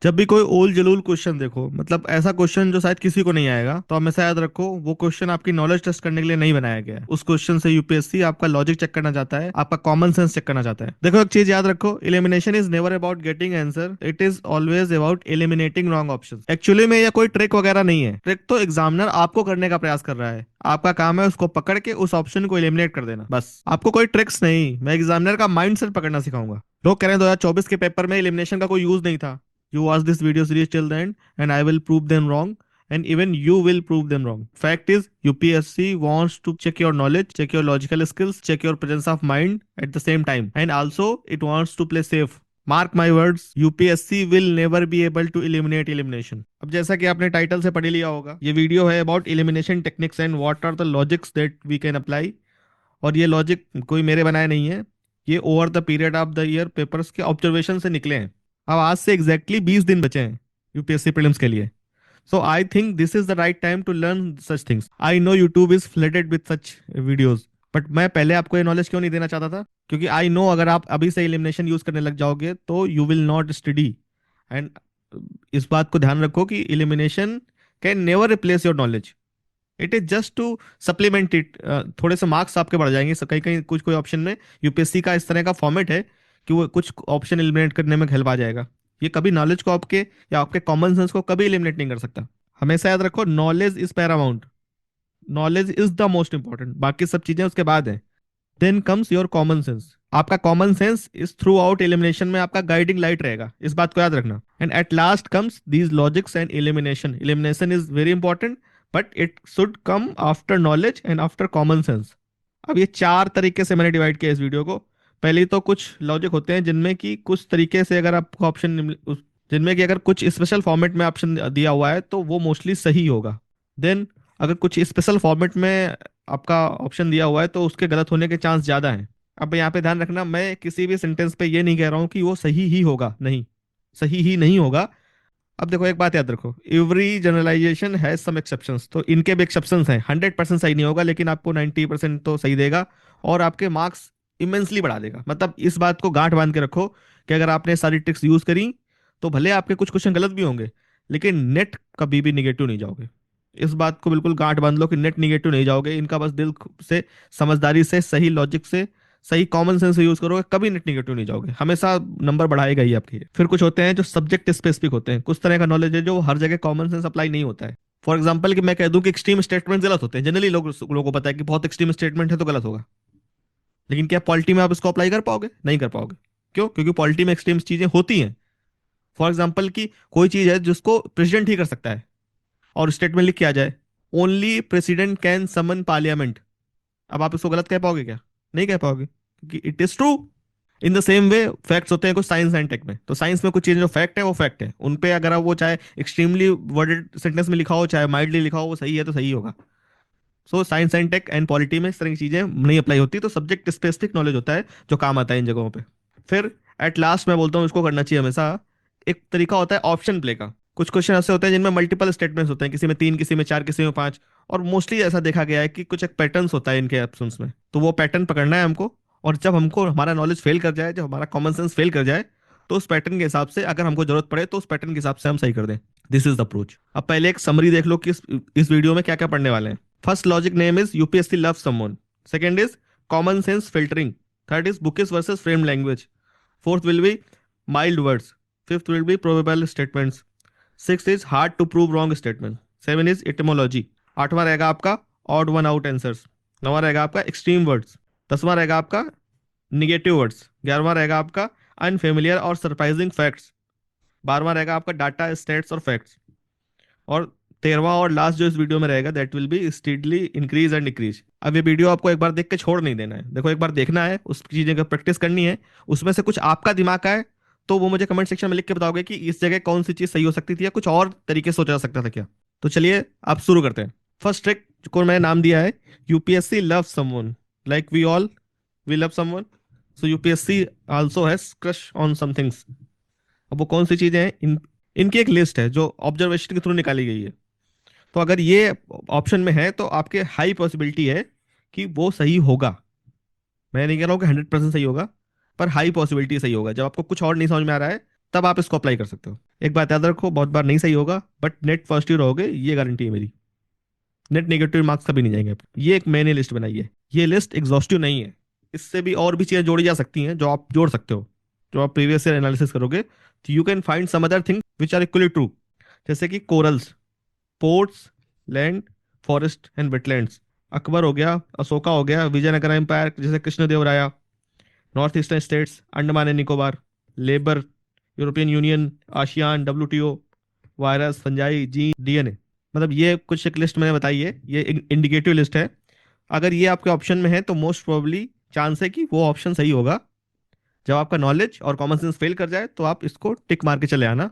जब भी कोई ओल जलूल क्वेश्चन देखो, मतलब ऐसा क्वेश्चन जो शायद किसी को नहीं आएगा, तो हमेशा याद रखो वो क्वेश्चन आपकी नॉलेज टेस्ट करने के लिए नहीं बनाया गया है। उस क्वेश्चन से यूपीएससी आपका लॉजिक चेक करना चाहता है, आपका कॉमन सेंस चेक करना चाहता है। देखो एक चीज याद रखो, elimination is never about getting answer, it is always about eliminating wrong option. Actually में यह कोई ट्रिक वगैरह नहीं है, ट्रिक तो एग्जामिनर आपको करने का प्रयास कर रहा है, आपका काम है उसको पकड़ के उस ऑप्शन को एलिमिनेट कर देना, बस। आपको कोई ट्रिक्स नहीं, मैं एग्जामिनर का माइंडसेट पकड़ना सिखाऊंगा। लोग कह रहे हैं 2024 के पेपर में एलिमिनेशन का कोई यूज नहीं था। You watch this video series till the end, and I will prove them wrong, and even you will prove them wrong. Fact is, UPSC wants to check your knowledge, check your logical skills, check your presence of mind at the same time, and also it wants to play safe. Mark my words, UPSC will never be able to eliminate elimination. अब जैसा कि आपने title से पढ़ लिया होगा, ये video है about elimination techniques and what are the logics that we can apply. और ये लॉजिक कोई मेरे बनाए नहीं है, ये over the period of the year papers के ऑब्जर्वेशन से निकले हैं। अब आज से एग्जैक्टली 20 दिन बचे हैं यूपीएससी प्रीलिम्स के लिए। So I think this is the right time to learn such things. I know YouTube is flooded with such videos, but मैं पहले आपको ये नॉलेज क्यों नहीं देना चाहता था, क्योंकि आई नो अगर आप अभी से एलिमिनेशन यूज करने लग जाओगे तो you will not study. And इस बात को ध्यान रखो कि elimination can never replace your knowledge, it is just to supplement it. थोड़े से मार्क्स आपके बढ़ जाएंगे, कहीं कहीं कुछ कोई ऑप्शन में यूपीएससी का इस तरह का फॉर्मेट है कि वो कुछ ऑप्शन एलिमिनेट करने में हेल्प आ जाएगा। ये कभी नॉलेज को आपके या आपके कॉमन सेंस को कभी एलिमिनेट नहीं कर सकता। हमेशा याद रखो, knowledge is paramount, knowledge is the most important, बाकी सब चीजें उसके बाद हैं। Then comes your common sense. आपका कॉमन सेंस इस थ्रू आउट एलिमिनेशन में आपका गाइडिंग लाइट रहेगा, इस बात को याद रखना। And at last comes these logics and elimination. Elimination is very important, but it should come after knowledge and after common sense. अब ये चार तरीके से मैंने डिवाइड किया इस वीडियो को। पहले तो कुछ लॉजिक होते हैं जिनमें कि कुछ तरीके से अगर आपको ऑप्शन, जिनमें कि अगर कुछ स्पेशल फॉर्मेट में ऑप्शन दिया हुआ है तो वो मोस्टली सही होगा। देन अगर कुछ स्पेशल फॉर्मेट में आपका ऑप्शन दिया हुआ है तो उसके गलत होने के चांस ज्यादा हैं। अब यहाँ पे ध्यान रखना, मैं किसी भी सेंटेंस पे ये नहीं कह रहा हूँ कि वो सही ही होगा, नहीं, सही ही नहीं होगा। अब देखो एक बात याद रखो, every generalisation has some exceptions, तो इनके भी एक्सेप्शंस हैं। 100% सही नहीं होगा, लेकिन आपको 90% तो सही देगा और आपके मार्क्स इमेंसली बढ़ा देगा। मतलब इस बात को गांठ बांध के रखो कि अगर आपने सारी ट्रिक्स यूज करी तो भले आपके कुछ क्वेश्चन गलत भी होंगे, लेकिन नेट कभी भी निगेटिव नहीं जाओगे। इस बात को बिल्कुल गांठ बांध लो कि नेट निगेटिव नहीं जाओगे। इनका बस दिल से, समझदारी से, सही लॉजिक से, सही कॉमन सेंस यूज करोगे, कभी नेट निगेटिव नहीं जाओगे, हमेशा नंबर बढ़ाएगा ही आपके। फिर कुछ होते हैं जो सब्जेक्ट स्पेसिफिक होते हैं, कुछ तरह का नॉलेज है जो हर जगह कॉमन सेंस अप्लाई नहीं होता है। फॉर एग्जाम्पल कि मैं कह दूं कि एक्सट्रीम स्टेटमेंट गलत होते हैं, जनरली लोगों को पता है कि बहुत एक्सट्रीम स्टेटमेंट है तो गलत होगा, लेकिन क्या पॉलिटी में आप इसको अप्लाई कर पाओगे? नहीं कर पाओगे। क्यों? क्योंकि पॉलिटी में एक्सट्रीम चीजें होती हैं। फॉर एग्जाम्पल कि कोई चीज है जिसको प्रेसिडेंट ही कर सकता है और स्टेटमेंट लिख के आ जाए, only president can summon parliament. अब आप इसको गलत कह पाओगे क्या? नहीं कह पाओगे, क्योंकि it is true. In the same way facts होते हैं कुछ साइंस एंड टेक में, तो साइंस में कुछ चीजें जो फैक्ट है वो फैक्ट है, उन पे अगर आप वो चाहे एक्सट्रीमली वर्डेड सेंटेंस में लिखा हो चाहे माइल्डली लिखा हो, वो सही है तो सही होगा। So science and tech and polity में इस तरह की चीजें नहीं अप्लाई होती, तो सब्जेक्ट स्पेसिफिक नॉलेज होता है जो काम आता है इन जगहों पे। फिर एट लास्ट मैं बोलता हूँ इसको करना चाहिए हमेशा, एक तरीका होता है ऑप्शन प्ले का। कुछ क्वेश्चन ऐसे होते हैं जिनमें मल्टीपल स्टेटमेंट्स होते हैं, किसी में तीन, किसी में चार, किसी में पांच। और मोस्टली ऐसा देखा गया है कि कुछ एक पैटर्न्स होता है इनके ऑप्शंस में, तो वो पैटर्न पकड़ना है हमको। और जब हमको हमारा नॉलेज फेल कर जाए, जब हमारा कॉमन सेंस फेल कर जाए, तो उस पैटर्न के हिसाब से अगर हमको जरूरत पड़े तो उस पैटर्न के हिसाब से हम सही कर दें। This is the approach. अब पहले एक समरी देख लो कि इस वीडियो में क्या क्या पढ़ने वाले हैं। First logic name is UPSC love someone. Second is common sense filtering. Third is bookish versus frame language. Fourth will be mild words. Fifth will be probable statements. Six is hard to prove wrong statement. Seven is etymology. आठवां रहेगा आपका odd one out answers. नौवां रहेगा आपका extreme words. दसवां रहेगा आपका negative words. ग्यारहवां रहेगा आपका अनफेमिलियर और सरप्राइजिंग फैक्ट्स। बारहवां रहेगा आपका डाटा, स्टेट्स और फैक्ट्स। और तेरहवां और लास्ट जो इस वीडियो में रहेगा that will be steadily increase and decrease. अब ये वीडियो आपको एक बार देख के छोड़ नहीं देना है, देखो एक बार देखना है, उस चीजें का प्रैक्टिस करनी है। उसमें से कुछ आपका दिमाग का है तो वो मुझे कमेंट सेक्शन में लिख के बताओगे कि इस जगह कौन सी चीज सही हो सकती थी या कुछ और तरीके से सोचा जा सकता था क्या। तो चलिए आप शुरू करते हैं। फर्स्ट ट्रिक को मैंने नाम दिया है UPSC love someone, like we all we love someone, so UPSC also has crush on some things. अब वो कौन सी चीजें हैं, इनकी एक लिस्ट है जो ऑब्जर्वेशन के थ्रू निकाली गई है। तो अगर ये ऑप्शन में है तो आपके हाई पॉसिबिलिटी है कि वो सही होगा। मैं नहीं कह रहा हूँ कि 100% सही होगा, पर हाई पॉसिबिलिटी सही होगा। जब आपको कुछ और नहीं समझ में आ रहा है तब आप इसको अप्लाई कर सकते हो। एक बात याद रखो, बहुत बार नहीं सही होगा, बट नेट फर्स्ट ईयर रहोगे ये गारंटी है मेरी। नेट नेगेटिव मार्क्स कभी नहीं जाएंगे। ये एक मैंने लिस्ट बनाई है, ये लिस्ट एग्जॉस्टिव नहीं है। इससे भी और भी चीजें जोड़ी जा सकती हैं जो आप जोड़ सकते हो, जो आप प्रीवियस ईयर एनालिसिस करोगे तो you can find some other thing which are equally true. जैसे कि corals, ports, land, forest and wetlands. Akbar हो गया, अशोका हो गया, विजयनगर एम्पायर जैसे Krishnadevaraya, north eastern states, Andaman and Nicobar, labour, European Union, ASEAN, WTO, virus, fungi, G, DNA. मतलब ये कुछ एक लिस्ट मैंने बताई है, ये इंडिकेटिव लिस्ट है। अगर ये आपके ऑप्शन में है तो मोस्ट प्रोबेबली चांस है कि वो ऑप्शन सही होगा। जब आपका नॉलेज और कॉमन सेंस फेल कर जाए तो आप इसको टिक मार के चले आना,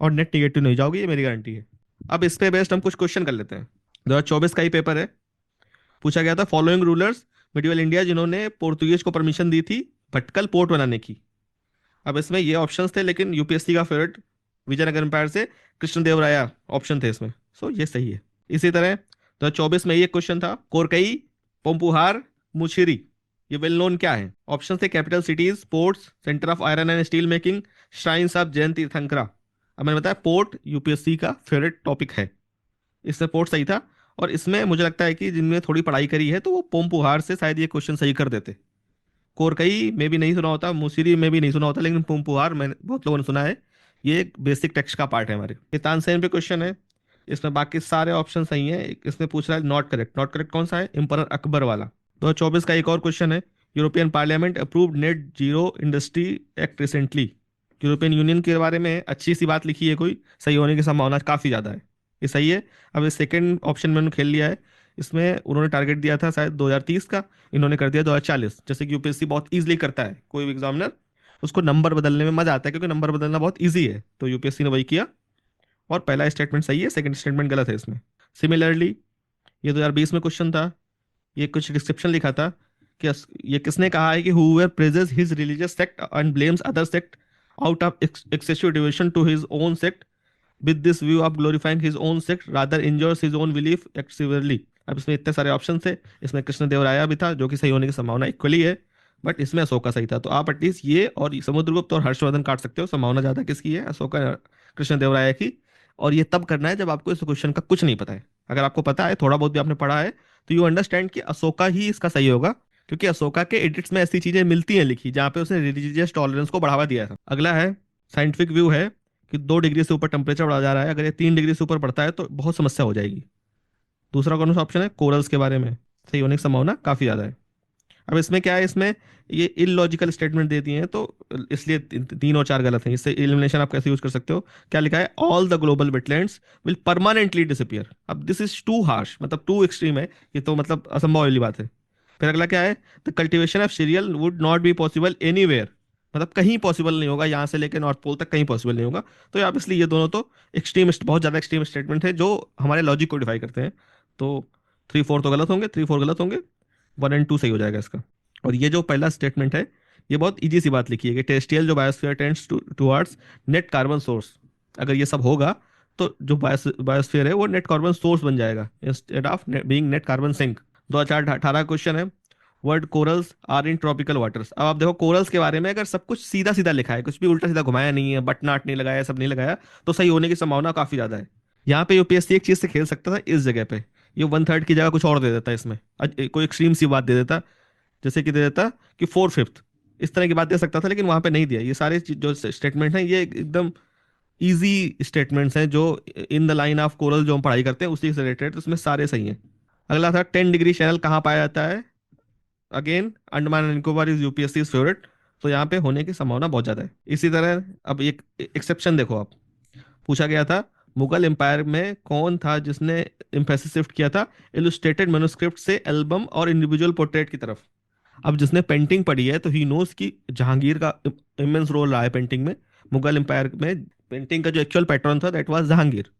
और नेट निगेटिव नहीं जाओगे, ये मेरी गारंटी है। अब इस पे बेस्ड हम कुछ क्वेश्चन कर लेते हैं। 2024 का ही पेपर है। पूछा गया था फॉलोइंग रूलर्स मिडिवल इंडिया जिन्होंने पोर्तुगीज को परमिशन दी थी भटकल पोर्ट बनाने की। अब इसमें ये ऑप्शंस थे, लेकिन यूपीएससी का फेवरेट विजयनगर एम्पायर से कृष्णदेवराया ऑप्शन थे इसमें, सो ये सही है। इसी तरह 2024 में ये क्वेश्चन था, कोरकई, पोम्पुहार, मुशिरी, ये वेल नोन क्या है? ऑप्शन थे capital cities, ports, centre of iron and steel making, shrines of Jain Tirthankara. अब मैंने बताया पोर्ट यूपीएससी का फेवरेट टॉपिक है, इससे पोर्ट सही था। और इसमें मुझे लगता है कि जिनने थोड़ी पढ़ाई करी है तो वो पोम्पुहार से शायद ये क्वेश्चन सही कर देते। कोरकई में भी नहीं सुना होता, मुसिरी में भी नहीं सुना होता, लेकिन पुम्पुहार मैंने बहुत लोगों ने सुना है। ये एक बेसिक टेक्स्ट का पार्ट है हमारे। ये तानसेन पे क्वेश्चन है, इसमें बाकी सारे ऑप्शन सही हैं। इसमें पूछ रहा है नॉट करेक्ट। नॉट करेक्ट कौन सा है? एम्परर अकबर वाला। 2024 का एक और क्वेश्चन है, European parliament approved net zero industry act recently. European union के बारे में अच्छी सी बात लिखी है कोई, सही होने की संभावना काफ़ी ज़्यादा है, ये सही है। अब ये सेकंड ऑप्शन में उन्होंने खेल लिया है। इसमें उन्होंने टारगेट दिया था शायद 2030 का, इन्होंने कर दिया 2040। जैसे कि यूपीएससी बहुत इजीली करता है, कोई भी एग्जामिनर उसको नंबर बदलने में मजा आता है क्योंकि नंबर बदलना बहुत इजी है, तो यूपीएससी ने वही किया। और पहला स्टेटमेंट सही है, सेकंड स्टेटमेंट गलत है इसमें। सिमिलरली ये 2020 में क्वेश्चन था, ये कुछ डिस्क्रिप्शन लिखा था कि ये किसने कहा है कि whoever praises his religious sect and blames other sect out of excessive devotion to his own sect with this view of glorifying his own sect rather injures his own belief actively. अब इसमें इतने सारे option थे, इसमें कृष्णदेवराया भी था जो कि सही होने की संभावना इक्वली है, बट इसमें अशोका सही था। तो आप एटलीस्ट ये और समुद्रगुप्त और हर्षवर्धन काट सकते हो, संभावना ज्यादा किसकी है? अशोका, कृष्णदेवराया की। और ये तब करना है जब आपको इस क्वेश्चन का कुछ नहीं पता है। अगर आपको पता है, थोड़ा बहुत भी आपने पढ़ा है, तो यू अंडरस्टैंड कि अशोका ही इसका सही होगा, क्योंकि अशोका के एडिट्स में ऐसी चीजें मिलती हैं लिखी जहाँ पे उसने रिलीजियस टॉलरेंस को बढ़ावा दिया था। अगला है साइंटिफिक व्यू है कि 2 डिग्री से ऊपर टेम्परेचर बढ़ा जा रहा है, अगर ये 3 डिग्री से ऊपर बढ़ता है तो बहुत समस्या हो जाएगी। दूसरा कौन सा ऑप्शन है? कोरल्स के बारे में, सही होने की संभावना काफी ज्यादा है। अब इसमें क्या है, इसमें ये इलॉजिकल स्टेटमेंट दे दिए हैं, तो इसलिए 3 और 4 गलत हैं। इससे एलिमिनेशन आप कैसे यूज कर सकते हो? क्या लिखा है? All the global wetlands will permanently disappear. अब दिस इज टू हार्श, मतलब टू एक्सट्रीम है, ये तो मतलब असंभव वाली बात है। फिर अगला क्या है? The cultivation of serial would not be possible anywhere, मतलब कहीं पॉसिबल नहीं होगा, यहाँ से लेकर नॉर्थ पोल तक कहीं पॉसिबल नहीं होगा। तो आप इसलिए ये दोनों तो एक्सट्रीम, बहुत ज्यादा एक्सट्रीम स्टेटमेंट है जो हमारे लॉजिक को डिफाई करते हैं। तो 3 4 तो गलत होंगे, 3 4 गलत होंगे, 1 और 2 सही हो जाएगा इसका। और ये जो पहला स्टेटमेंट है, ये बहुत इजी सी बात लिखी है कि टेरेस्ट्रियल जो biosphere tends towards net carbon source. अगर ये सब होगा तो जो बायोस्फीयर है वो नेट कार्बन सोर्स बन जाएगा instead of being net carbon sink. 2018 question है, world corals are in tropical waters. अब आप देखो कोरल्स के बारे में अगर सब कुछ सीधा सीधा लिखा है, कुछ भी उल्टा सीधा घुमाया नहीं है, बट नाट नहीं लगाया, सब नहीं लगाया, तो सही होने की संभावना काफी ज्यादा है। यहाँ पे यूपीएससी एक चीज से खेल सकता था इस जगह पे, ये 1/3 की जगह कुछ और दे देता है इसमें, कोई एक्सट्रीम सी बात दे देता, जैसे कि दे देता कि 4/5, इस तरह की बात दे सकता था, लेकिन वहां पे नहीं दिया। ये सारे जो स्टेटमेंट हैं ये एकदम इजी स्टेटमेंट्स हैं जो in the line of coral जो हम पढ़ाई करते हैं उसी से रिलेटेड, तो उसमें सारे सही हैं। अगला था 10 डिग्री चैनल कहाँ पाया जाता है? Again Andaman and Nicobar is UPSC favourite, तो यहाँ पे होने की संभावना बहुत ज्यादा है। इसी तरह अब एक एक्सेप्शन देखो आप, पूछा गया था मुगल एम्पायर में कौन था जिसने एम्फेसिस शिफ्ट किया था इलुस्ट्रेटेड मैन्युस्क्रिप्ट से एल्बम और इंडिविजुअल पोर्ट्रेट की तरफ। अब जिसने पेंटिंग पढ़ी है तो ही नोस कि जहांगीर का इमेंस रोल रहा है पेंटिंग में। मुगल एम्पायर में पेंटिंग का जो एक्चुअल पैटर्न था दैट वाज जहांगीर।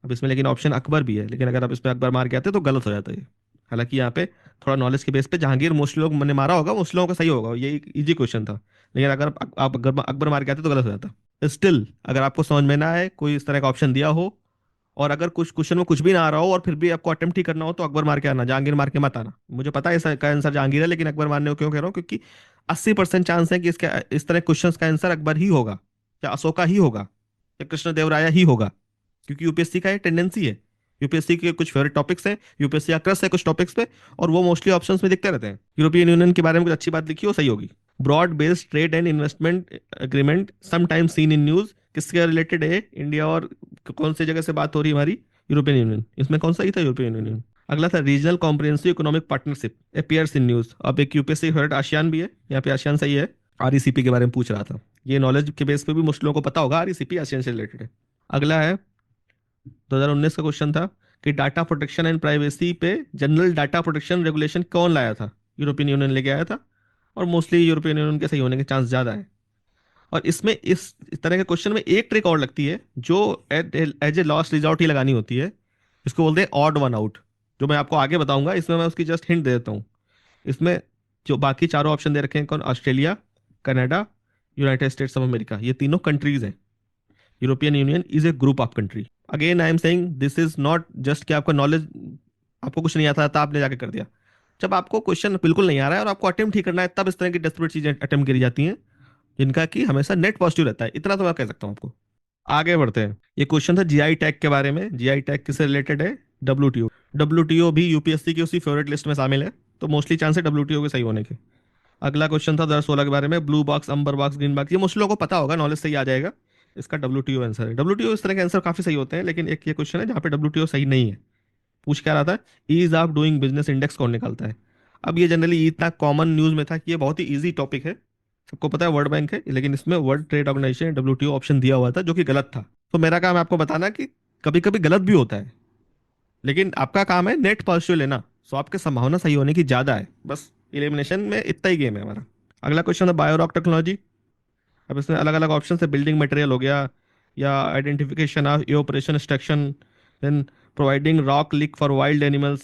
अब इसमें लेकिन ऑप्शन अकबर भी है, लेकिन अगर आप इसमें अकबर मार के आते तो गलत हो जाता है। हालांकि यहाँ पे थोड़ा नॉलेज के बेस पे जहांगीर मोस्टली लोग मैंने मारा होगा, मोस्टली लोगों का सही होगा, ये एक इजी क्वेश्चन था। लेकिन अगर आप अकबर मार के आते तो गलत हो जाता। स्टिल अगर आपको समझ में ना आए, कोई इस तरह का ऑप्शन दिया हो, और अगर कुछ क्वेश्चन में कुछ भी ना आ रहा हो और फिर भी आपको अटेम्प्ट ही करना हो, तो अकबर मार के आना, जहांगीर मार के मत आना। मुझे पता है इसका आंसर जहांगीर है, लेकिन अकबर मारने को क्यों कह रहा हूँ? क्योंकि 80% चांस है कि इसका इस तरह क्वेश्चन का आंसर अकबर ही होगा या अशोका ही होगा, कृष्णदेवराया ही होगा, क्योंकि यूपीएससी का एक टेंडेंसी है, यूपीएससी के कुछ फेवरेट टॉपिक्स हैं, यूपीएससी का क्रश है कुछ टॉपिक्स पे, और वो मोस्टली ऑप्शंस में दिखते रहते हैं। यूरोपियन यूनियन के बारे में कुछ अच्छी बात लिखी हो सही होगी। Broad based trade and investment agreement sometime seen in news, किसके रिलेटेड है? इंडिया और कौन सी जगह से बात हो रही है हमारी? European union. इसमें कौन सा ही था? European union. अगला था regional comprehensive economic partnership appears in news. अब एक यूपीएससी फेवरेट आसियान भी है, यहाँ पे आसियान सही है। आरईसीपी के बारे में पूछ रहा था, ये नॉलेज के बेस पे भी मुश्किलों को पता होगा, आरईसीपी आसियान से रिलेटेड है। अगला है 2019 का क्वेश्चन था कि डाटा प्रोटेक्शन एंड प्राइवेसी पे जनरल डाटा प्रोटेक्शन रेगुलेशन कौन लाया था? यूरोपियन यूनियन लेके आया था, और मोस्टली यूरोपियन यूनियन के सही होने के चांस ज्यादा है। और इसमें इस तरह के क्वेश्चन में एक ट्रिक और लगती है, जो एज ए लास्ट रिजॉर्ट ही लगानी होती है। इसको बोलते हैं ऑड वन आउट, जो मैं आपको आगे बताऊंगा। इसमें मैं उसकी जस्ट हिंट दे देता हूँ। इसमें जो बाकी चारों ऑप्शन दे रखे हैं, कौन? Australia, Canada, United states of America, ये तीनों कंट्रीज हैं। European union is a group of country. Again I am saying this is not just कि आपका नॉलेज, आपको कुछ नहीं आता था आपने जाके कर दिया। जब आपको क्वेश्चन बिल्कुल नहीं आ रहा है और आपको अटेम्प्ट ही करना है, तब इस तरह की डेस्परेट चीजें अटेम्प्ट करी जाती हैं, जिनका कि हमेशा नेट पॉजिटिव रहता है। इतना तो मैं कह सकता हूँ आपको। आगे बढ़ते हैं। ये क्वेश्चन था जीआई टैग के बारे में। जीआई टैग किससे रिलेटेड है? डब्ल्यूटीओ। डब्ल्यूटीओ भी यूपीएससी की उसी फेवरेट लिस्ट में शामिल है, तो मोस्टली चांस है डब्ल्यूटीओ के सही होने के। अगला क्वेश्चन था 2016 के बारे में, ब्लू बॉक्स, अंबर बॉक्स, ग्रीन बॉक्स। ये मोस्ट लोगों को पता होगा, नॉलेज सही आ जाएगा। इसका डब्ल्यूटीओ आंसर है। डब्ल्यूटीओ इस तरह के आंसर काफी सही होते हैं, लेकिन एक ये क्वेश्चन है जहाँ पे डब्ल्यूटीओ सही नहीं है। पूछ क्या रहा था? Ease of doing business index कौन निकालता है? अब ये जनरली इतना कॉमन न्यूज में था कि ये बहुत ही इजी टॉपिक है, सबको पता है वर्ल्ड बैंक है, लेकिन इसमें world trade organization WTO option दिया हुआ था, जो कि गलत था। तो मेरा काम है आपको बताना कि कभी कभी गलत भी होता है, लेकिन आपका काम है नेट पॉजिटिव लेना, सो आपकी संभावना सही होने की ज्यादा है। बस एलिमिनेशन में इतना ही गेम है हमारा। अगला क्वेश्चन है बायोरॉक टेक्नोलॉजी। अब इसमें अलग अलग ऑप्शन है, बिल्डिंग मटेरियल हो गया, या identification of operation extraction, then providing rock lick for wild animals.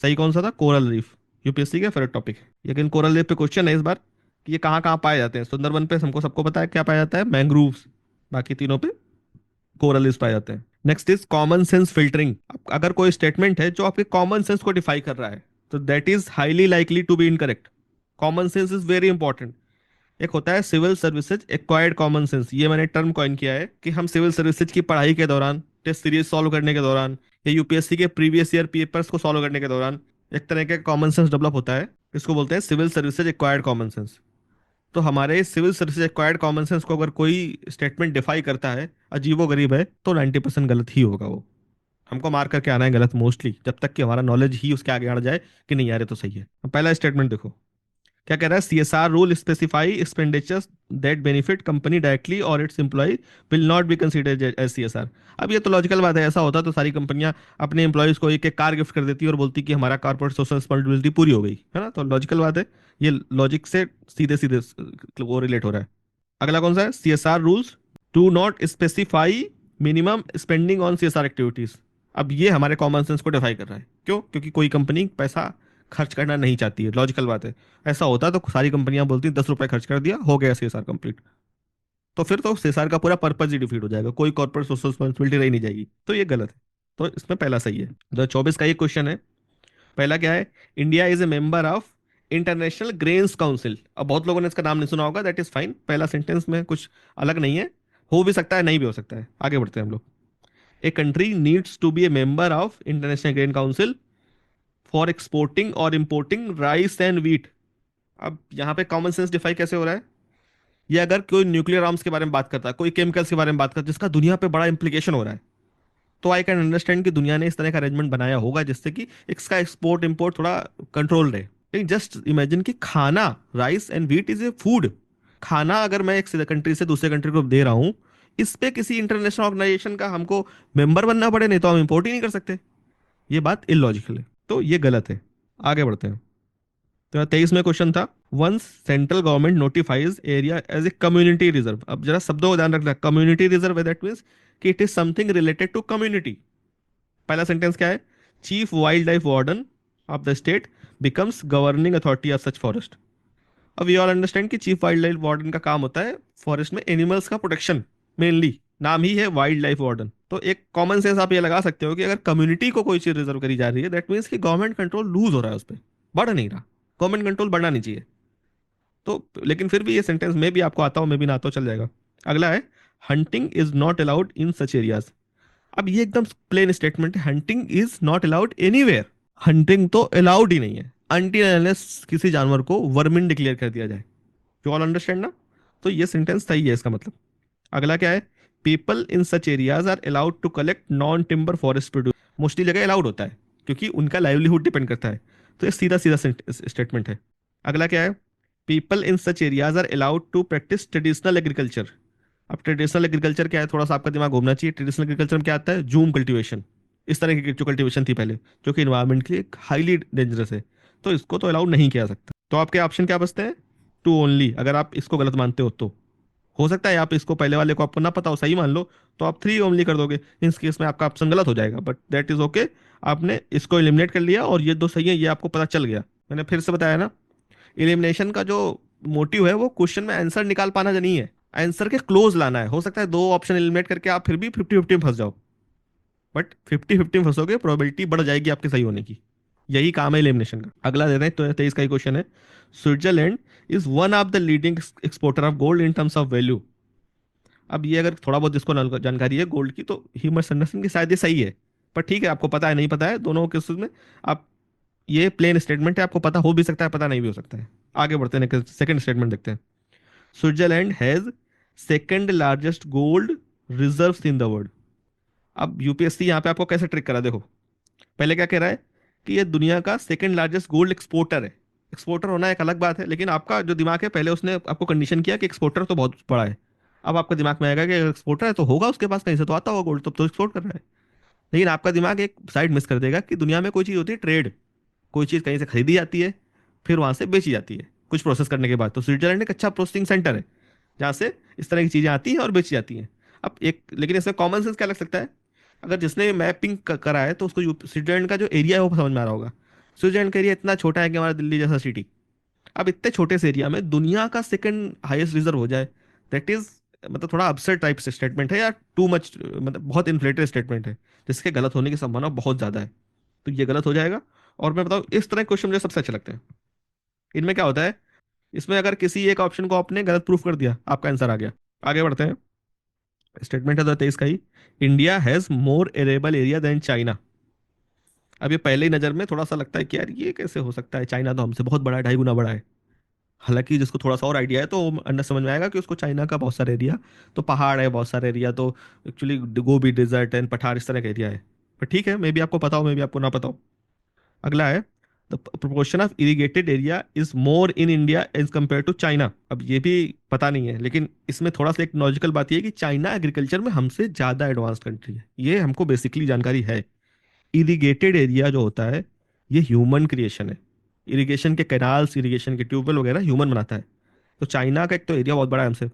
सही कौन सा था? Coral reef. यूपीएससी का फेवरेट टॉपिक है। लेकिन कोरल रीफ पे क्वेश्चन है इस बार कि ये कहाँ कहाँ पाए जाते हैं। सुंदरबन पे हमको सबको पता है क्या पाया जाता है, मैंग्रोव्स। बाकी तीनों पे कोरल रीफ पाए जाते हैं। Next is common sense filtering. अगर कोई स्टेटमेंट है जो आपके कॉमन सेंस को डिफाई कर रहा है, तो that is highly likely to be incorrect. Common sense is very important. एक होता है civil services acquired common sense, ये मैंने टर्म कॉइन किया है कि हम सिविल सर्विसेज की पढ़ाई के दौरान, टेस्ट सीरीज सॉल्व करने के दौरान, या यूपीएससी के प्रीवियस ईयर पेपर्स को सॉल्व करने के दौरान एक तरह का कॉमन सेंस डेवलप होता है। इसको बोलते हैं civil services acquired common sense. तो हमारे civil services acquired common sense को अगर कोई स्टेटमेंट डिफाई करता है, अजीबो गरीब है, तो 90% गलत ही होगा वो। हमको मार करके आना है गलत मोस्टली, जब तक कि हमारा नॉलेज ही उसके आगे अड़ जाए कि नहीं यार ये तो सही है। पहला स्टेटमेंट देखो क्या कह रहा है, CSR rule specify expenditures that benefit company directly और its employ will not be considered as CSR. अब ये तो लॉजिकल बात है, ऐसा होता तो सारी कंपनियां अपने एम्प्लॉयज को एक एक कार गिफ्ट कर देती और बोलती कि हमारा कॉर्पोरेट सोशल रिस्पॉन्सिबिलिटी पूरी हो गई है ना। तो लॉजिकल बात है, ये लॉजिक से सीधे सीधे वो रिलेट हो रहा है। अगला कौन सा है? CSR rules do not specify minimum spending on CSR activities. अब ये हमारे कॉमन सेंस को डिफाई कर रहा है। क्यों? क्योंकि कोई कंपनी पैसा खर्च करना नहीं चाहती है, लॉजिकल बात है। ऐसा होता तो सारी कंपनियां बोलती 10 रुपए खर्च कर दिया हो गया सीएसआर कंप्लीट, तो फिर तो सीएसआर का पूरा पर्पज ही डिफीट हो जाएगा, कोई कॉर्पोरेट सोशल रिस्पॉन्सिबिलिटी रही नहीं जाएगी। तो ये गलत है, तो इसमें पहला सही है। 2024 का ये क्वेश्चन है, पहला क्या है? India is a member of international grains council. अब बहुत लोगों ने इसका नाम नहीं सुना होगा, दैट इज फाइन। पहला सेंटेंस में कुछ अलग नहीं है, हो भी सकता है नहीं भी हो सकता है। आगे बढ़ते हैं हम लोग। A country needs to be a member of international grain council for exporting और इम्पोर्टिंग राइस एंड वीट। अब यहाँ पे कॉमन सेंस डिफाई कैसे हो रहा है? ये अगर कोई न्यूक्लियर आर्म्स के बारे में बात करता है, कोई केमिकल्स के बारे में बात करता है जिसका दुनिया पे बड़ा इंप्लीकेशन हो रहा है, तो आई कैन अंडरस्टैंड कि दुनिया ने इस तरह का अरेंजमेंट बनाया होगा जिससे कि इसका एक्सपोर्ट इंपोर्ट थोड़ा कंट्रोल रहे। लेकिन जस्ट इमेजिन कि खाना, rice and wheat is a food, खाना अगर मैं एक कंट्री से दूसरे कंट्री को दे रहा हूँ, इस पे किसी इंटरनेशनल ऑर्गेनाइजेशन का हमको मेंबर बनना पड़े, नहीं तो हम इंपोर्ट ही नहीं कर सकते। ये बात इलॉजिकल है, तो ये गलत है। आगे बढ़ते हैं। तो 23 में क्वेश्चन था, once central government notifies area as a community reserve. अब जरा शब्दों को ध्यान रखना, कम्युनिटी रिजर्व दैट मीन्स कि it is something related to community. पहला सेंटेंस क्या है? Chief wildlife warden of the state becomes governing authority of such forest. अब वी ऑल अंडरस्टैंड कि चीफ वाइल्ड लाइफ वार्डन का काम होता है फॉरेस्ट में एनिमल्स का प्रोटेक्शन, मेनली नाम ही है वाइल्ड लाइफ वार्डन। तो एक कॉमन सेंस आप ये लगा सकते हो कि अगर कम्युनिटी को कोई चीज रिजर्व करी जा रही है, दैट मीन्स कि गवर्नमेंट कंट्रोल लूज हो रहा है उस पर, बढ़ नहीं रहा। गवर्नमेंट कंट्रोल बढ़ना नहीं चाहिए। तो लेकिन फिर भी ये सेंटेंस में भी आपको आता हो, मैं भी ना आता हो, चल जाएगा। अगला है hunting is not allowed in such areas. अब ये एकदम प्लेन स्टेटमेंट है, hunting is not allowed anywhere. Hunting तो अलाउड ही नहीं है अनटिल अनलेस किसी जानवर को वर्मिन डिक्लेयर कर दिया जाए। यू ऑल अंडरस्टैंड ना? तो ये सेंटेंस सही है इसका मतलब। अगला क्या है? People in such areas are allowed to collect non timber forest produce. Mostly जगह अलाउड होता है क्योंकि उनका लाइवलीहुड डिपेंड करता है। तो ये सीधा सीधा स्टेटमेंट है। अगला क्या है? People in such areas are allowed to practise traditional agriculture. अब ट्रेडिशनल एग्रीकल्चर क्या है, थोड़ा सा आपका दिमाग घूमना चाहिए। ट्रेडिशनल एग्रीकल्चर में क्या आता है? जूम कल्टीवेशन, इस तरह की जो कल्टीवेशन थी पहले, जो कि इन्वायरमेंट के लिए हाईली डेंजरस है। तो इसको तो अलाउड नहीं किया जा सकता। तो आपके ऑप्शन क्या बचते हैं? टू ओनली, अगर आप इसको गलत मानते हो तो। हो सकता है आप इसको पहले वाले को आपको ना पता हो, सही मान लो, तो आप थ्री ओनली कर दोगे। इस केस में आपका ऑप्शन गलत हो जाएगा, बट दैट इज ओके। आपने इसको एलिमिनेट कर लिया और ये दो सही है, ये आपको पता चल गया। मैंने फिर से बताया ना, एलिमिनेशन का जो मोटिव है वो क्वेश्चन में आंसर निकाल पाना नहीं है, आंसर के क्लोज लाना है। हो सकता है दो ऑप्शन एलिमिनेट करके आप फिर भी 50-50 में फंस जाओ, बट 50-50 में फंसोगे, प्रोबेबिलिटी बढ़ जाएगी आपके सही होने की। यही काम है एलिमिनेशन का। अगला दे रहे हैं, तो 23 का ही क्वेश्चन है। Switzerland is one of the leading exporter of gold in terms of value. अब ये अगर थोड़ा बहुत जिसको जानकारी है गोल्ड की, तो ही मस्ट अंडरस्टैंड कि शायद ये सही है। पर ठीक है, आपको पता है नहीं पता है, दोनों केसेस में आप, ये प्लेन स्टेटमेंट है, आपको पता हो भी सकता है, पता नहीं भी हो सकता है। आगे बढ़ते हैं, सेकंड स्टेटमेंट देखते हैं। Switzerland has second largest gold reserves in the world. अब यूपीएससी यहाँ पे आपको कैसे ट्रिक करा, देखो। पहले क्या कह रहा है कि ये दुनिया का सेकंड लार्जेस्ट गोल्ड एक्सपोर्टर है। एक्सपोर्टर होना एक अलग बात है, लेकिन आपका जो दिमाग है, पहले उसने आपको कंडीशन किया कि एक्सपोर्टर तो बहुत बड़ा है। अब आपका दिमाग में आएगा कि एक्सपोर्टर है तो होगा उसके पास कहीं से तो आता होगा गोल्ड, तब तो एक्सपोर्ट कर रहा है। लेकिन आपका दिमाग एक साइड मिस कर देगा कि दुनिया में कोई चीज़ होती है ट्रेड, कोई चीज़ कहीं से खरीदी जाती है, फिर वहां से बेची जाती है कुछ प्रोसेस करने के बाद। तो स्विट्जरलैंड एक अच्छा प्रोसेसिंग सेंटर है जहाँ से इस तरह की चीज़ें आती हैं और बेची जाती हैं। अब एक, लेकिन इसमें कॉमन सेंस क्या लग सकता है? अगर जिसने मैपिंग करा है तो उसको स्विट्जरलैंड का जो एरिया है वो समझ में आ रहा होगा। स्विट्जरलैंड का एरिया इतना छोटा है कि हमारा दिल्ली जैसा सिटी। अब इतने छोटे से एरिया में दुनिया का सेकंड हाईएस्ट रिजर्व हो जाए, दैट इज, मतलब थोड़ा अपसेट टाइप से स्टेटमेंट है या टू मच, मतलब बहुत इन्फ्लेटेड स्टेटमेंट है, जिसके गलत होने की संभावना बहुत ज़्यादा है। तो ये गलत हो जाएगा। और मैं बताऊँ, इस तरह के क्वेश्चन मुझे सबसे अच्छे लगते हैं। इनमें क्या होता है, इसमें अगर किसी एक ऑप्शन को आपने गलत प्रूफ कर दिया, आपका आंसर आ गया। आगे बढ़ते हैं। स्टेटमेंट है 23 का ही। India has more arable area than China. अब ये पहले ही नजर में थोड़ा सा लगता है कि यार ये कैसे हो सकता है, चाइना तो हमसे बहुत बड़ा है, 2.5 गुना बड़ा है। हालांकि जिसको थोड़ा सा और आइडिया है तो वो अंदर समझ में आएगा कि उसको चाइना का बहुत सारा एरिया, तो पहाड़ है बहुत सारे एरिया, तो एक्चुअली गोबी डिजर्ट एंड पठार इस तरह का एरिया है। पर ठीक है, मे भी आपको पता हो, मे भी आपको ना पता हो। अगला है, the proportion of irrigated area is more in India as compare to China. अब ये भी पता नहीं है, लेकिन इसमें थोड़ा सा एक लॉजिकल बात ये है कि चाइना एग्रीकल्चर में हमसे ज़्यादा एडवांस कंट्री है, ये हमको बेसिकली जानकारी है। इरिगेटेड एरिया जो होता है, ये ह्यूमन क्रिएशन है। इरिगेशन के कैनाल्स, इरिगेशन के ट्यूबवेल वगैरह ह्यूमन बनाता है। तो चाइना का एक तो एरिया बहुत बड़ा है हमसे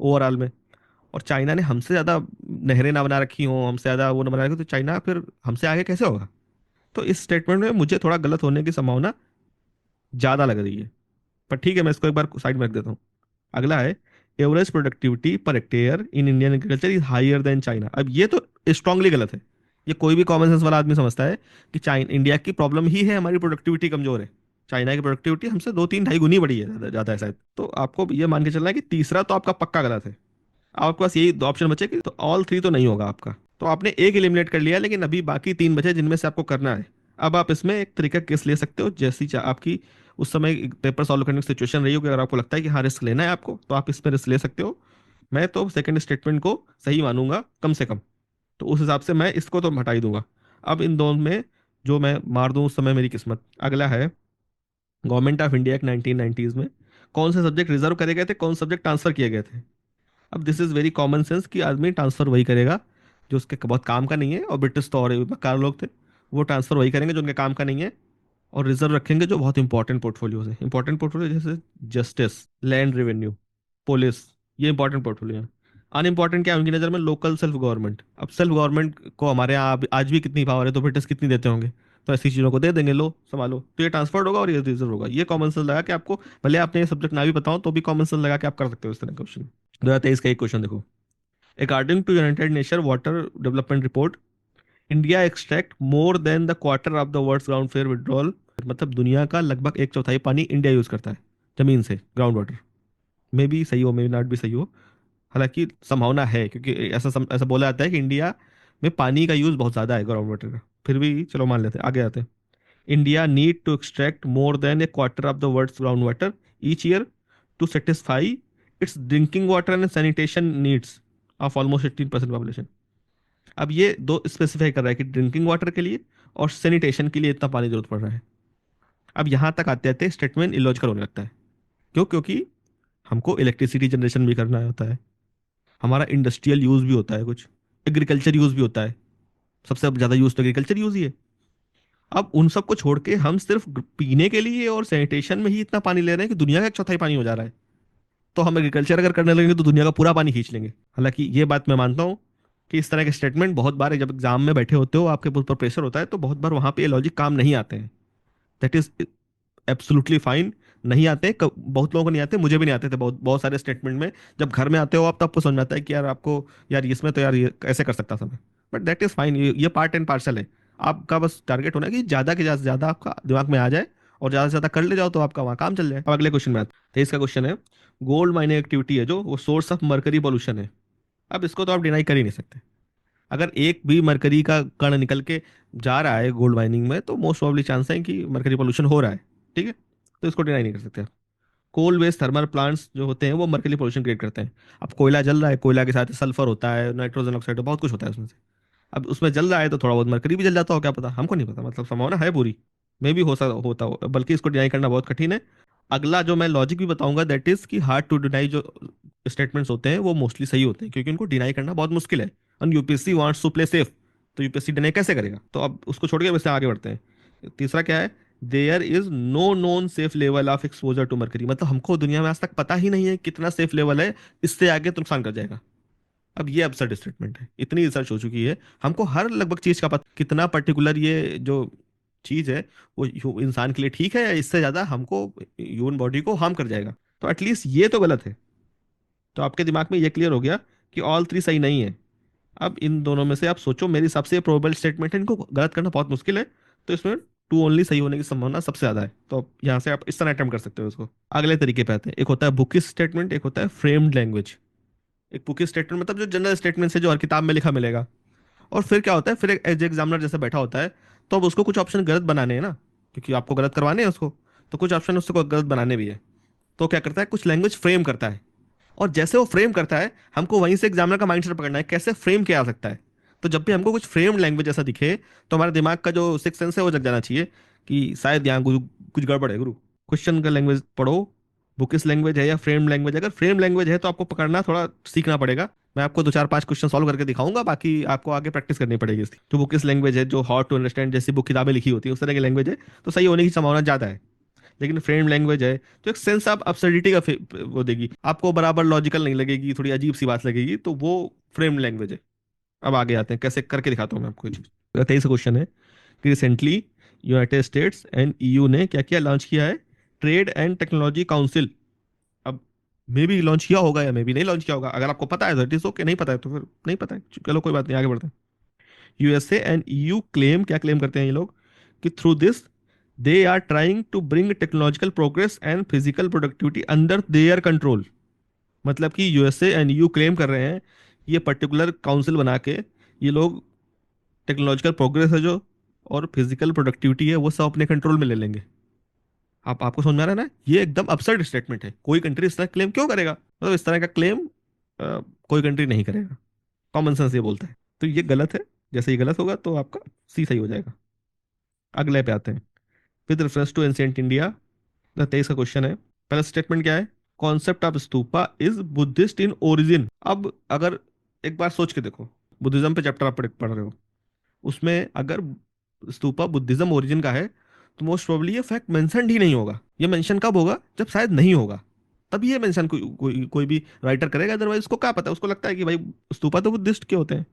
ओवरऑल में, और चाइना ने हमसे ज़्यादा नहरें ना बना रखी हों, हमसे ज़्यादा वो ना बना रखी हो, तो चाइना फिर हमसे आगे कैसे होगा? तो इस स्टेटमेंट में मुझे थोड़ा गलत होने की संभावना ज़्यादा लग रही है। पर ठीक है, मैं इसको एक बार साइड में रख देता हूँ। अगला है, average productivity per hectare in Indian agriculture is higher than China. अब ये तो स्ट्रांगली गलत है। ये कोई भी कॉमन सेंस वाला आदमी समझता है कि चाइना, इंडिया की प्रॉब्लम ही है हमारी प्रोडक्टिविटी कमजोर है। चाइना की प्रोडक्टिविटी हमसे 2-3-2.5 गुनी बड़ी है, ज़्यादा ज़्यादा है शायद। तो आपको ये मान के चलना है कि तीसरा तो आपका पक्का गलत है। आपके पास यही दो ऑप्शन बचे कि तो ऑल थ्री तो नहीं होगा आपका। तो आपने एक एलिमिनेट कर लिया, लेकिन अभी बाकी 3 बचे जिनमें से आपको करना है। अब आप इसमें एक तरीका केस ले सकते हो, जैसी आपकी उस समय पेपर सॉल्व करने की सिचुएशन रही हो कि अगर आपको लगता है कि हाँ रिस्क लेना है आपको, तो आप इसमें रिस्क ले सकते हो। मैं तो सेकंड स्टेटमेंट को सही मानूंगा कम से कम, तो उस हिसाब से मैं इसको तो हटा ही दूंगा। अब इन दोनों में जो मैं मार दूं उस समय मेरी किस्मत। अगला है, गवर्नमेंट ऑफ इंडिया एक 1990s में कौन से सब्जेक्ट रिजर्व करे गए थे, कौन से सब्जेक्ट ट्रांसफर किए गए थे? अब this is very common sense कि आदमी ट्रांसफर वही करेगा जो उसके बहुत काम का नहीं है, और ब्रिटिश तो और बेकार लोग थे, वो ट्रांसफर वही करेंगे जो उनके काम का नहीं है, और रिजर्व रखेंगे जो बहुत इंपॉर्टेंट पोर्टफोलियोज है। इंपॉर्टेंट पोर्टफोलियो जैसे जस्टिस, लैंड रेवेन्यू, पुलिस, ये इंपॉर्टेंट पोर्टफोलियो है। अनइंपॉर्टेंट क्या है उनकी नज़र में? Local self government. अब सेल्फ गवर्नमेंट को हमारे यहाँ आज भी कितनी पावर है, तो ब्रिटिश कितनी देते होंगे? तो ऐसी चीज़ों को दे देंगे, लो संभालो। तो ये ट्रांसफर्ड होगा और ये रिजर्व होगा। ये कॉमन सेंस लगा के आपको, भले आपने ये सब्जेक्ट ना भी बताओ तो भी कॉमन सेंस लगा के आप कर सकते हो इस तरह का क्वेश्चन। 2023 का एक क्वेश्चन देखो। According to United Nation water development report, India extract more than the quarter of the world's ground fair withdrawal. मतलब दुनिया का लगभग 1/4 पानी इंडिया यूज करता है जमीन से, ग्राउंड वाटर। मे बी सही हो, मे बी नॉट भी सही हो। हालांकि संभावना है, क्योंकि ऐसा बोला जाता है कि इंडिया में पानी का यूज बहुत ज्यादा है ग्राउंड वाटर का। फिर भी चलो मान लेते हैं, आगे आते हैं। India need to extract more than a quarter of the world's ground water each year to satisfy its drinking water and sanitation needs of almost 18% population. अब ये दो स्पेसिफाई कर रहा है कि ड्रिंकिंग वाटर के लिए और सैनिटेशन के लिए इतना पानी जरूरत पड़ रहा है। अब यहाँ तक आते आते स्टेटमेंट इलॉजिकल होने लगता है। क्यों? क्योंकि हमको इलेक्ट्रिसिटी जनरेशन भी करना होता है, हमारा इंडस्ट्रियल यूज भी होता है, कुछ एग्रीकल्चर यूज भी होता है। सबसे ज्यादा यूज तो एग्रीकल्चर यूज ही है। अब उन सबको छोड़ के हम सिर्फ पीने के लिए और सैनिटेशन में ही इतना पानी ले रहे हैं कि दुनिया का एक चौथाई पानी हो जा रहा है। तो हम एग्रीकल्चर अगर करने लगेंगे तो दुनिया का पूरा पानी खींच लेंगे। हालांकि ये बात मैं मानता हूँ कि इस तरह के स्टेटमेंट बहुत बार, जब एग्जाम में बैठे होते हो, आपके ऊपर प्रेशर होता है, तो बहुत बार वहां पे लॉजिक काम नहीं आते हैं। That is absolutely fine. नहीं आते, बहुत लोगों को नहीं आते, मुझे भी नहीं आते थे बहुत बहुत सारे स्टेटमेंट में। जब घर में आते हो आप, तो आपको समझ में आता है कि यार आपको, यार इसमें तो यार ये ऐसे कर सकता था मैं। बट दैट इज फाइन, ये पार्ट एंड पार्सल है। आपका बस टारगेट होना है कि ज़्यादा के ज़्यादा ज़्यादा आपका दिमाग में आ जाए, और ज़्यादा से ज़्यादा कर ले जाओ तो आपका वहाँ काम चल जाए। अब अगले क्वेश्चन में आते हैं। तो इसका क्वेश्चन है, गोल्ड माइनिंग एक्टिविटी है जो, वो सोर्स ऑफ मरकरी पॉल्यूशन है। अब इसको तो आप डिनाई कर ही नहीं सकते। अगर एक भी मरकरी का कण निकल के जा रहा है गोल्ड माइनिंग में, तो मोस्ट प्रोबेबली चांस है कि मरकरी पॉल्यूशन हो रहा है। ठीक है, तो इसको डिनाई नहीं कर सकते। कोल बेस्ड थर्मल प्लांट्स जो होते हैं वो मर्करी पोल्यूशन क्रिएट करते हैं। अब कोयला जल रहा है, कोयला के साथ सल्फर होता है, नाइट्रोजन ऑक्साइड, बहुत कुछ होता है उसमें से। अब उसमें जल रहा है तो थोड़ा बहुत मरकरी भी जल जाता हो, क्या पता, हमको नहीं पता। मतलब संभावना है पूरी, मे भी होता हो, बल्कि इसको डिनाई करना बहुत कठिन है। अगला जो मैं लॉजिक भी बताऊंगा, दैट इज कि हार्ड टू डिनाई जो स्टेटमेंट्स होते हैं वो मोस्टली सही होते हैं, क्योंकि उनको डिनाई करना बहुत मुश्किल है। और UPSC wants to play safe, तो यूपीएससी डिनाई कैसे करेगा? तो अब उसको छोड़ के वैसे आगे बढ़ते हैं। तीसरा क्या है? There is no known safe level of exposure to mercury. मतलब हमको दुनिया में आज तक पता ही नहीं है कितना सेफ लेवल है, इससे आगे तो नुकसान कर जाएगा। अब ये absurd स्टेटमेंट है, इतनी रिसर्च हो चुकी है, हमको हर लगभग चीज का पता, कितना पर्टिकुलर ये जो चीज है वो इंसान के लिए ठीक है, या इससे ज्यादा हमको ह्यूमन बॉडी को हार्म कर जाएगा। तो एटलीस्ट ये तो गलत है। तो आपके दिमाग में ये क्लियर हो गया कि ऑल थ्री सही नहीं है। अब इन दोनों में से आप सोचो, मेरे हिसाब से प्रोबेबल स्टेटमेंट है, इनको गलत करना बहुत मुश्किल है। तो इसमें टू ओनली सही होने की संभावना सबसे ज्यादा है। तो अब यहाँ से आप इस तरह अटेम्प्ट कर सकते हो इसको। अगले तरीके पे आते हैं। एक होता है बुकिश स्टेटमेंट, एक होता है फ्रेम्ड लैंग्वेज। एक बुकिश स्टेटमेंट मतलब जो जनरल स्टेटमेंट है, जो हर किताब में लिखा मिलेगा। और फिर क्या होता है, फिर एक एज एग्जामिनर जैसे बैठा होता है, तो अब उसको कुछ ऑप्शन गलत बनाने हैं ना, क्योंकि आपको गलत करवाने हैं उसको। तो कुछ ऑप्शन उसको गलत बनाने भी है। तो क्या करता है, कुछ लैंग्वेज फ्रेम करता है। और जैसे वो फ्रेम करता है, हमको वहीं से एग्जामिनर का माइंडसेट पकड़ना है, कैसे फ्रेम किया जा सकता है। तो जब भी हमको कुछ फ्रेम्ड लैंग्वेज ऐसा दिखे, तो हमारे दिमाग का जो सिक्स सेंस है वो जग जाना चाहिए कि शायद यहाँ कुछ गड़बड़ है गुरु। क्वेश्चन का लैंग्वेज पढ़ो, बुकिस लैंग्वेज है या फ्रेम लैंग्वेज। अगर फ्रेम लैंग्वेज है तो आपको पकड़ना थोड़ा सीखना पड़ेगा। मैं आपको दो चार पांच क्वेश्चन सॉल्व करके दिखाऊंगा, बाकी आपको आगे प्रैक्टिस करनी पड़ेगी इसकी। जो बुकिस लैंग्वेज है, जो हार्ड टू अंडरस्टैंड जैसी बुक किताबें लिखी होती है उस तरह की लैंग्वेज है, तो सही होने की संभावना ज्यादा है। लेकिन फ्रेम लैंग्वेज है तो एक सेंस ऑफ absurdity का वो देगी आपको, बराबर लॉजिकल नहीं लगेगी, थोड़ी अजीब सी बात लगेगी, तो वो फ्रेम लैंग्वेज है। अब आगे आते हैं, कैसे करके दिखाता हूँ मैं आपको ये चीज। 23 क्वेश्चन है कि recently United states and EU ने क्या क्या लॉन्च किया है? Trade and technology council. अब मे भी लॉन्च किया होगा या मे भी नहीं लॉन्च किया होगा। अगर आपको पता है तो इट इज ओके, नहीं पता है तो फिर नहीं पता है, चलो कोई बात नहीं, आगे बढ़ते हैं। यूएसए एंड ईयू क्लेम, क्या क्लेम करते हैं ये लोग, कि through this they are trying to bring technological progress and physical productivity under their control. मतलब कि यूएसए एंड ईयू क्लेम कर रहे हैं, ये पर्टिकुलर काउंसिल बना के ये लोग टेक्नोलॉजिकल प्रोग्रेस है जो, और फिजिकल प्रोडक्टिविटी है, वो सब अपने कंट्रोल में ले लेंगे। आपको समझ में आ रहा है ना? ये एकदम अपसर्ड स्टेटमेंट है। कोई कंट्री इस तरह क्लेम क्यों करेगा? मतलब इस तरह का क्लेम कोई कंट्री नहीं करेगा। कॉमन सेंस ये बोलता है। तो ये गलत है। जैसे ये गलत होगा तो आपका सी सही हो जाएगा। अगले पे आते हैं। With reference to ancient India, 23 का क्वेश्चन है। पहला स्टेटमेंट क्या है? Concept of stupa is Buddhist in origin. अब अगर एक बार सोच के देखो, बुद्धिज्म पे चैप्टर आप पढ़ रहे हो, उसमें अगर स्तूपा बुद्धिज्म ओरिजिन का है, तो मोस्ट प्रोबेबली ये फैक्ट मेंशनड ही नहीं होगा। ये मेंशन कब होगा? जब शायद नहीं होगा, तब ये मेंशन कोई भी राइटर करेगा। अदरवाइज उसको क्या पता, उसको लगता है कि भाई स्तूपा तो बुद्धिस्ट के होते हैं।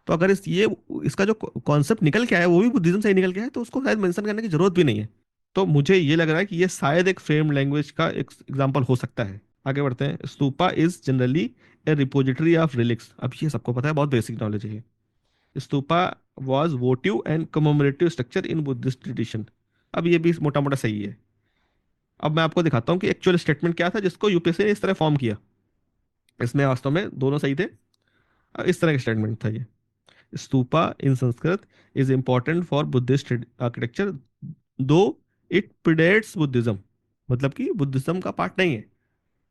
तो अगर इसका जो कॉन्सेप्ट निकल के आया है वो भी बुद्धिज्म से ही निकल के आया है, तो उसको शायद मेंशन करने की जरूरत भी नहीं है। तो मुझे ये लग रहा है कि ये शायद एक फ्रेम लैंग्वेज का एक एग्जाम्पल हो सकता है। आगे बढ़ते हैं। Stupa is generally A repository of relics. अब ये सबको पता है, बहुत बेसिक नॉलेज है ये। Stupa was votive and commemorative structure in Buddhist tradition. अब ये भी मोटा मोटा सही है। अब मैं आपको दिखाता हूँ कि एक्चुअल स्टेटमेंट क्या था जिसको यूपीएससी ने इस तरह फॉर्म किया। इसमें वास्तव में दोनों सही थे। इस तरह का स्टेटमेंट था ये। Stupa in Sanskrit is important for Buddhist architecture though it predates Buddhism, मतलब कि बुद्धिज्म का पार्ट नहीं है।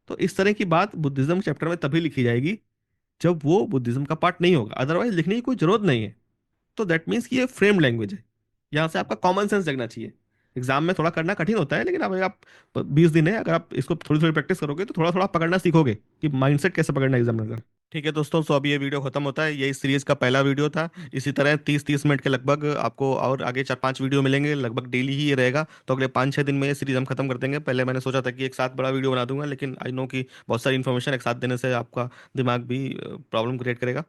तो इस तरह की बात बुद्धिज्म चैप्टर में तभी लिखी जाएगी जब वो बुद्धिज्म का पार्ट नहीं होगा, अदरवाइज लिखने की कोई जरूरत नहीं है। तो दैट मीन्स कि ये फ्रेम लैंग्वेज है। यहाँ से आपका कॉमन सेंस जगना चाहिए। एग्जाम में थोड़ा करना कठिन होता है, लेकिन अब आप 20 दिन है, अगर आप इसको थोड़ी थोड़ी प्रैक्टिस करोगे तो थोड़ा थोड़ा पकड़ना सीखोगे कि माइंडसेट कैसे पकड़ना है एग्जाम में। ठीक है दोस्तों, सो अभी ये वीडियो खत्म होता है। ये इस सीरीज का पहला वीडियो था। इसी तरह 30-30 मिनट के लगभग आपको और आगे 4-5 वीडियो मिलेंगे, लगभग डेली ही ये रहेगा। तो अगले 5-6 दिन में ये सीरीज हम खत्म कर देंगे। पहले मैंने सोचा था कि एक साथ बड़ा वीडियो बना दूंगा, लेकिन आई नो कि बहुत सारी इन्फॉर्मेशन एक साथ देने से आपका दिमाग भी प्रॉब्लम क्रिएट करेगा।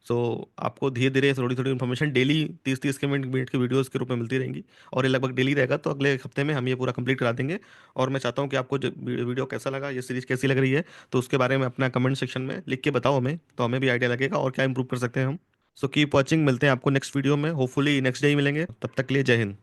सो आपको धीरे धीरे थोड़ी थोड़ी इन्फॉर्मेशन डेली 30-30 के मिनट मिनट की वीडियोस के रूप में मिलती रहेंगी। और ये लगभग डेली रहेगा, तो अगले हफ्ते में हम ये पूरा कंप्लीट करा देंगे। और मैं चाहता हूँ कि आपको जो वीडियो कैसा लगा, ये सीरीज कैसी लग रही है, तो उसके बारे में अपना कमेंट सेक्शन में लिख के बताओ हमें, तो हमें भी आइडिया लगेगा और क्या इंप्रूव कर सकते हैं हम। सो कीप वॉचिंग, मिलते हैं आपको नेक्स्ट वीडियो में, होपफुली नेक्स्ट डे ही मिलेंगे। तब तक के लिए जय हिंद।